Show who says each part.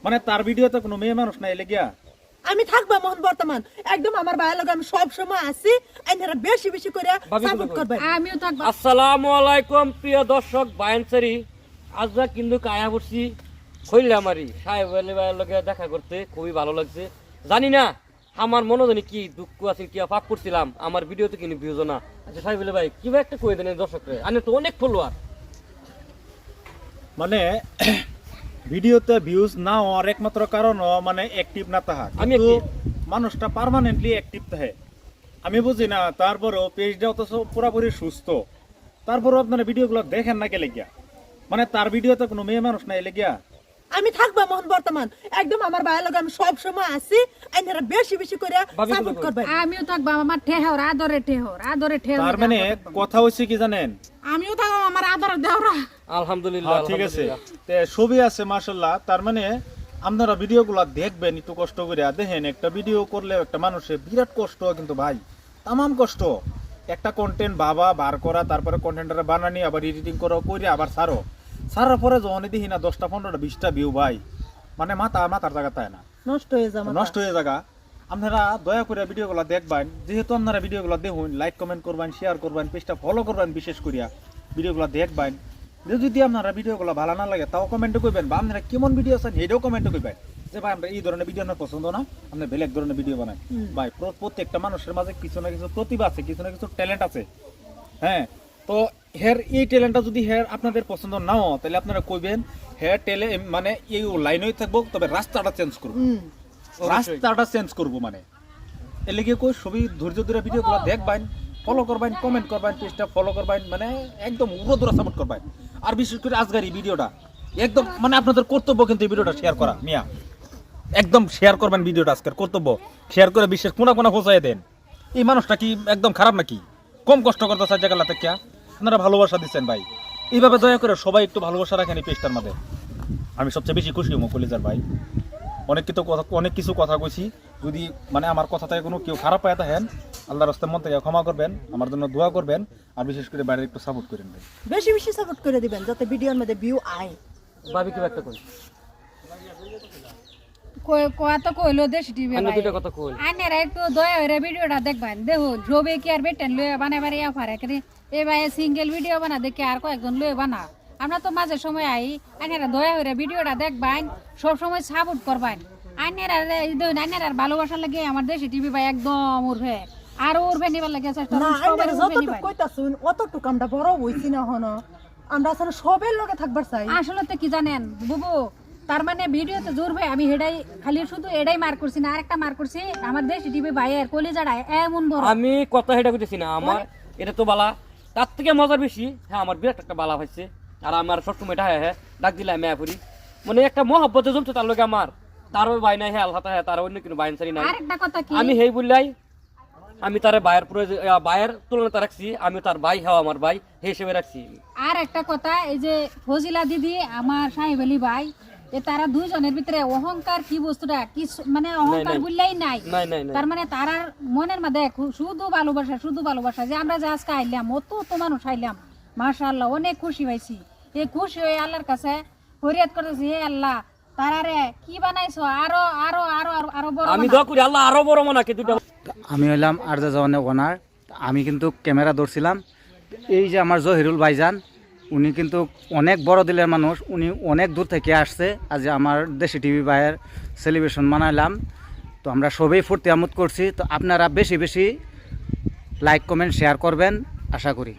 Speaker 1: মানে তার ভিডিওতে কোনো মেয়ে মানুষ নাই লেগিয়া
Speaker 2: আমি থাকবো মোহন বর্তমান একদম আমার ভাইয়ের লগে আমি সব সময় আছি এনারা বেশি বেশি করে সাপোর্ট করবে
Speaker 3: আমিও থাকবো।
Speaker 4: আসসালামু আলাইকুম প্রিয় দর্শক বাইনসারি, আজরা কিন্তু কায়া পড়ছি খইলামারি সাহেব আলী ভাইয়ের লগে দেখা করতে খুবই ভালো লাগছে। জানি না আমার মনে জানি কি দুঃখ আছে কি পাপ করছিলাম আমার ভিডিওতে কিন্তু ভিউজ না। আচ্ছা সাহেব আলী ভাই কিভাবে একটা কই দেন দর্শকরে, আমি তো অনেক ফলোয়ার।
Speaker 1: মানে ভিডিওতে ভিউজ না হওয়ার একমাত্র কারণ মানে অ্যাক্টিভ না তাহা,
Speaker 4: আমি
Speaker 1: কিন্তু
Speaker 4: active।
Speaker 1: মানুষটা পার্মানেন্টলি অ্যাক্টিভ থাকে। আমি বুঝি না তারপরেও পেজটা অত পুরোপুরি সুস্থ, তারপরেও আপনারা ভিডিওগুলো দেখেন না কে লেগিয়া? মানে তার ভিডিওতে কোনো মেয়ে মানুষ নাই লেগিয়া
Speaker 2: আমি থাকবো মোহন বর্তমান একদম আমার ভাইয়ের লগে আমি সব সময় আছি এনারা বেশি বেশি করে সাপোর্ট করবে
Speaker 3: আমিও থাকবো আমার ঠেহর আদরে ঠেহর
Speaker 1: তার মানে কথা হচ্ছে কি জানেন,
Speaker 3: আমিও থাকবো আমার আদরে দেওরা।
Speaker 4: আলহামদুলিল্লাহ
Speaker 1: ঠিক আছে, ছবি আছে মাশাআল্লাহ। তার মানে আপনারা ভিডিওগুলো দেখবেন একটু কষ্ট করে। দেখেন একটা ভিডিও করলে একটা মানুষের বিরাট কষ্ট, কিন্তু ভাই তামাম কষ্ট। একটা কন্টেন্ট বার করা, তারপরে কন্টেন্টটা বানানি, আবার এডিটিং করা, করে আবার ছাড়ার পরে যখন দেখি না 10টা 15টা 20টা ভিউ, ভাই মানে মাথার জায়গা তাই না,
Speaker 2: নষ্ট হয়ে যাবে
Speaker 1: নষ্ট হয়ে জায়গা। আপনারা দয়া করে ভিডিওগুলো দেখবেন, যেহেতু আপনারা ভিডিওগুলো দেখুন, লাইক কমেন্ট করবেন, শেয়ার করবেন, পেজটা ফলো করবেন, বিশেষ করিয়া ভিডিওগুলো দেখবেন। যদি আপনারা ভিডিওগুলো ভালো না লাগে তাও কমেন্টে করবেন, বা আপনারা কেমন ভিডিও আছেন এটাও কমেন্টে করবেন, যে ভাই আমরা এই ধরনের ভিডিও আমার পছন্দ না, আমরা বেলেগ ধরনের ভিডিও বানাই। ভাই প্রত্যেকটা মানুষের মাঝে কিছু না কিছু প্রতিভা আছে, কিছু না কিছু ট্যালেন্ট আছে। হ্যাঁ, তো এই ট্যালেন্টটা যদি আপনাদের পছন্দ নাও, তাহলে আপনারা কইবেন মানে এই লাইনেই থাকবো, তবে রাস্তাটা চেঞ্জ করবো। মানে এর লেগে কই সবই ধৈর্য ধরে ভিডিওগুলো দেখবেন, ফলো করবেন, কমেন্ট করবেন, পেজটা ফলো করবেন, মানে একদম উড়োদুরা সাপোর্ট করবেন। আর বিশেষ করে আজকের এই ভিডিওটা একদম মানে আপনাদের কর্তব্য কিন্তু এই ভিডিওটা শেয়ার করা। মিয়া একদম শেয়ার করবেন ভিডিওটা, আজকের কর্তব্য শেয়ার করে বিশেষ কোনা পৌঁছাই দেন। এই মানুষটা কি একদম খারাপ নাকি? কম কষ্ট করতে চাই জায়গা থেকে আপনারা ভালোবাসা দিচ্ছেন ভাই। এইভাবে দয়া করে সবাই একটু ভালোবাসা রাখেন এই পেজটার মধ্যে। আমি সবচেয়ে বেশি খুশি হবো কলিজার ভাই। অনেক কিছু কথা কইছি, যদি মানে আমার কথা থেকে কোনো কেউ খারাপ পায় থাকেন, আল্লাহর রাস্তার মন থেকে ক্ষমা করবেন, আমার জন্য দোয়া করবেন, আর বিশেষ করে বাইরে একটু সাপোর্ট করেন ভাই।
Speaker 2: বেশি বেশি সাপোর্ট করে দিবেন যাতে ভিডিওর মধ্যে ভিউ আয়।
Speaker 4: ভাবি কিভাবে একটা কই
Speaker 3: কথা কইলো দেশ টিভি
Speaker 4: আমি দুটো কথা কই
Speaker 3: আইনারা একটু দয়া করে ভিডিওটা দেখবেন। দেখুন ছবি কি আর বেটেন লয়ে বানাবার ইয়া পারে কিন্তু এই ভাই সিঙ্গেল ভিডিও বানা দেখে আর কয়েকজন লয়ে বানা। আমরা তো মাঝে সময় আই, আইনারা দয়া করে ভিডিওটা দেখবেন, সব সময় সাপোর্ট করবেন। আইনারা ভালোবাসার লাগে আমার দেশি টিভি ভাই একদম উঠবে, আর উঠবে নিবার লাগে চেষ্টা
Speaker 2: না
Speaker 3: করুন, সবাই
Speaker 2: আইনারা
Speaker 3: উঠবে
Speaker 2: যতটুকু
Speaker 3: নিবেন।
Speaker 2: কইতাছুন অতটুকু আমরা বড় হইছি না হনো, আমরা আসলে সবের লগে থাকবার চাই।
Speaker 3: আসলে তো কি জানেন বুবু, তার মানে ভিডিওতে জোর ভাই আমি হেডাই খালি শুধু এটাই মার করছি না, আরেকটা মার করছি আমার দেশি টিভি ভাইয়ের কলিজাটা এমন বড়।
Speaker 4: আমি কথা হেটা কইতেছি না, আমার এটা তো বালা, তার থেকে মজার বেশি হ্যাঁ আমার বিরাট একটা বালা হয়েছে। আর আমার সবসময় এটা হ্যাঁ ডাক দিলে আমি ফুরি, মানে একটা মহব্বতে জমছে তার লগে আমার। তারও ভাই নাই হ্যাঁ আল্লাহ হ্যাঁ, তার অন্য কোনো বাইনসারি নাই।
Speaker 3: আরেকটা কথা কি
Speaker 4: আমি হেই বললাই আমি তার ভাইয়ের তুলনাতে রাখছি, আমি তার ভাই হ্যাঁ আমার ভাই হে হিসেবে রাখছি।
Speaker 3: আর একটা কথা, এই যে ফজিলা দিদি আমার সাহেব আলী ভাই, এ তারা দুইজনের ভিতরে অহংকার কি বস্তুটা কি মানে অহংকার বললেই নাই। তার মানে তারার মনের মধ্যে শুধু ভালোবাসা যে আমরা যে আজকে আইলাম অত মানুষ আইলাম, মাশাআল্লাহ অনেক খুশি হয়েছি। এই খুশি হয়ে আল্লাহর কাছে ফরিয়াদ করতেছি, হে আল্লাহ তারারে কি বানাইছো আরো আরো আরো আরো বড়।
Speaker 4: আমি দোয়া করি আল্লাহ আরো বড় বানাকে দুটো।
Speaker 5: আমি হইলাম আরজা জওয়ানের ওনার। আমি কিন্তু ক্যামেরা ধরছিলাম। এই যে আমার জহিরুল ভাইজান, উনি কিন্তু অনেক বড় দিলের মানুষ, উনি অনেক দূর থেকে আসছে। আজ আমার দেশি টিভি ভাইয়ের সেলিব্রেশন মানাইলাম, তো আমরা সবাই ফুর্তি আমোদ করছি। তো আপনারা বেশি বেশি লাইক কমেন্ট শেয়ার করবেন আশা করি।